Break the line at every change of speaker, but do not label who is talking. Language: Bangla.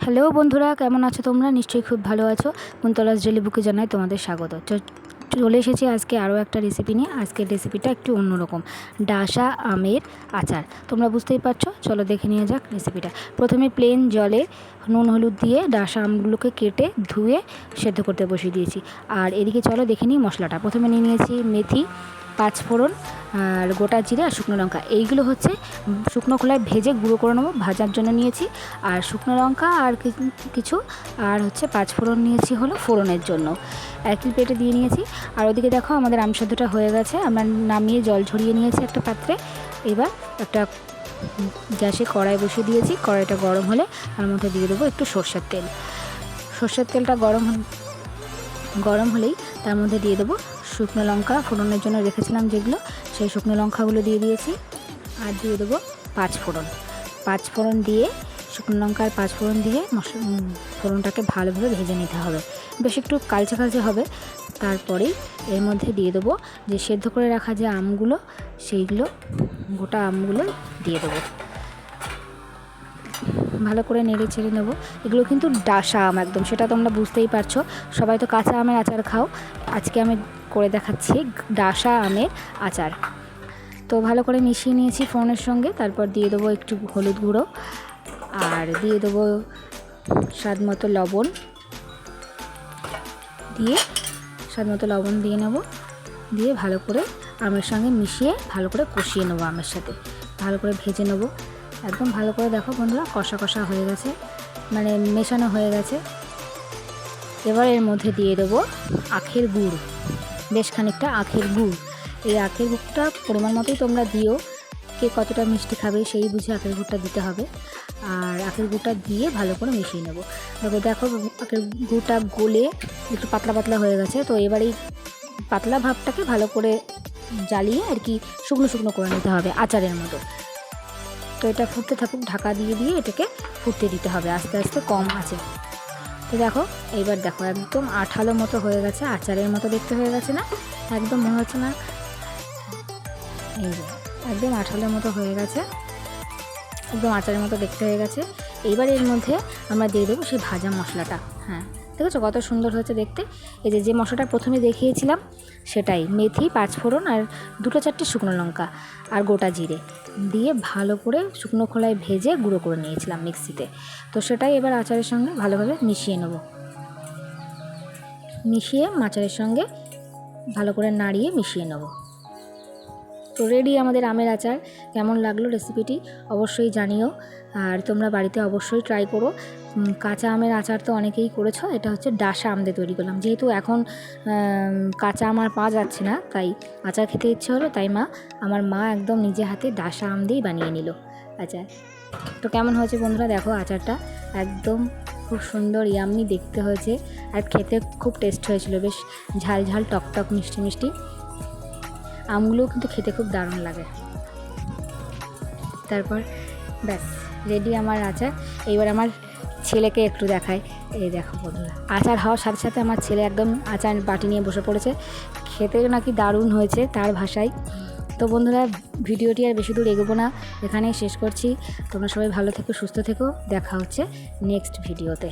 হ্যালো বন্ধুরা, কেমন আছো তোমরা? নিশ্চয়ই খুব ভালো আছো। কুন্তলাস ডেইলি বুকে জানাই তোমাদের স্বাগত। চলে এসেছি আজকে আরও একটা রেসিপি নিয়ে। আজকের রেসিপিটা একটু অন্যরকম, ডাসা আমের আচার। তোমরা বুঝতেই পারছো, চলো দেখে নিয়ে যাক রেসিপিটা। প্রথমে প্লেন জলে নুন হলুদ দিয়ে ডাসা আমগুলোকে কেটে ধুয়ে সেদ্ধ করতে বসিয়ে দিয়েছি। আর এদিকে চলো দেখে নিই মশলাটা। প্রথমে নিয়ে নিয়েছি মেথি, পাঁচফোড়ন আর গোটা জিরে আর শুকনো লঙ্কা। এইগুলো হচ্ছে শুকনো খোলায় ভেজে গুঁড়ো করে নেবো, ভাজার জন্য নিয়েছি। আর শুকনো লঙ্কা আর কিছু আর হচ্ছে পাঁচফোড়ন নিয়েছি হলো ফোড়নের জন্য, একই প্লেটে দিয়ে নিয়েছি। আর ওদিকে দেখো আমাদের আম সেদ্ধটা হয়ে গেছে, আমরা নামিয়ে জল ঝরিয়ে নিয়েছি একটা পাত্রে। এবার একটা গ্যাসে কড়াই বসিয়ে দিয়েছি। কড়াইটা গরম হলে তার মধ্যে দিয়ে দেবো একটু সর্ষের তেল। সর্ষের তেলটা গরম হলেই তার মধ্যে দিয়ে দেবো শুকনো লঙ্কা, ফোড়নের জন্য রেখেছিলাম যেগুলো, সেই শুকনো লঙ্কাগুলো দিয়ে দিয়েছি। আর দিয়ে দেবো পাঁচফোড়ন দিয়ে, শুকনো লঙ্কা আর পাঁচফোড়ন দিয়ে ফোড়নটাকে ভালোভাবে ভেজে নিতে হবে, বেশ একটু কালচে কালচে হবে। তারপরেই এর মধ্যে দিয়ে দেবো যে সেদ্ধ করে রাখা যে আমগুলো, সেইগুলো গোটা আমগুলো দিয়ে দেবো। ভালো করে নেড়ে ছেড়ে নেবো। এগুলো কিন্তু ডাসা আম একদম, সেটা তোমরা বুঝতেই পারছো। সবাই তো কাঁচা আমের আচার খাও, আজকে আমি করে দেখাচ্ছি ডাসা আমের আচার। তো ভালো করে মিশিয়ে নিয়েছি ফোড়নের সঙ্গে। তারপর দিয়ে দেবো একটু হলুদ গুঁড়ো, আর দিয়ে দেবো স্বাদ মতো লবণ দিয়ে নেব। দিয়ে ভালো করে আমের সঙ্গে মিশিয়ে ভালো করে কষিয়ে নেবো, আমের সাথে ভালো করে ভেজে নেবো। একদম ভালো করে দেখো বন্ধুরা, কষা কষা হয়ে গেছে, মানে মেশানো হয়ে গেছে। এবার এর মধ্যে দিয়ে দেবো আখের গুড়, বেশ খানিকটা আখের গুড়। এই আখের গুড়টা পরিমাণ মতোই তোমরা দিও, কে কতটা মিষ্টি খাবে সেই বুঝে আখের গুড়টা দিতে হবে। আর আখের গুড়টা দিয়ে ভালো করে মিশিয়ে নেবো। দেখো আখের গুড়টা গলে একটু পাতলা পাতলা হয়ে গেছে। তো এবার এই পাতলা ভাবটাকে ভালো করে জ্বালিয়ে আর কি শুকনো শুকনো করে নিতে হবে আচারের মতো। তো এটা ফুটতে থাকুক, ঢাকা দিয়ে এটাকে ফুটতে দিতে হবে আস্তে আস্তে কম আঁচে। তো দেখো এইবার দেখো একদম আঠালো মতো হয়ে গেছে, আচারের মতো দেখতে হয়ে গেছে না? একদম মনে হচ্ছে না? এই যে একদম আঠালোর মতো হয়ে গেছে, একদম আচারের মতো দেখতে হয়ে গেছে। এইবার এর মধ্যে আমরা দিয়ে দেবো সেই ভাজা মশলাটা। হ্যাঁ, দেখেছো কত সুন্দর হয়েছে দেখতে। এই যে মশলাটা প্রথমে দেখিয়েছিলাম সেটাই, মেথি, পাঁচফোড়ন আর দুটো চারটে শুকনো লঙ্কা আর গোটা জিরে দিয়ে ভালো করে শুকনো খোলায় ভেজে গুঁড়ো করে নিয়েছিলাম মিক্সিতে। তো সেটাই এবার আচারের সঙ্গে ভালোভাবে মিশিয়ে নেব। মিশিয়ে আচারের সঙ্গে ভালো করে নাড়িয়ে মিশিয়ে নেব। তো রেডি আমাদের আমের আচার। কেমন লাগলো রেসিপিটি অবশ্যই জানিও, আর তোমরা বাড়িতে অবশ্যই ট্রাই করো। কাঁচা আমের আচার তো অনেকেই করেছো, এটা হচ্ছে ডাসা আম দিয়ে তৈরি করলাম। যেহেতু এখন কাঁচা আম আর পাওয়া যাচ্ছে না, তাই আচার খেতে ইচ্ছে হলো, তাই আমার মা একদম নিজে হাতে ডাসা আম দিয়েই বানিয়ে নিল আচার। তো কেমন হয়েছে বন্ধুরা দেখো, আচারটা একদম খুব সুন্দর ইয়াম্মি দেখতে হয়েছে, আর খেতে খুব টেস্ট হয়েছিল, বেশ ঝাল ঝাল টক টক মিষ্টি মিষ্টি। আমগুলোও কিন্তু খেতে খুব দারুণ লাগে। তারপর ব্যাস রেডি আমার আচার। এইবার আমার ছেলেকে একটু দেখায়। এই দেখো বন্ধুরা, আচার হওয়ার সাথে সাথে আমার ছেলে একদম আচার বাটি নিয়ে বসে পড়েছে, খেতে নাকি দারুণ হয়েছে তার ভাষায়। তো বন্ধুরা, ভিডিওটি আর বেশি দূর এগোবো না, এখানেই শেষ করছি। তোমরা সবাই ভালো থেকো, সুস্থ থেকো, দেখা হচ্ছে নেক্সট ভিডিওতে।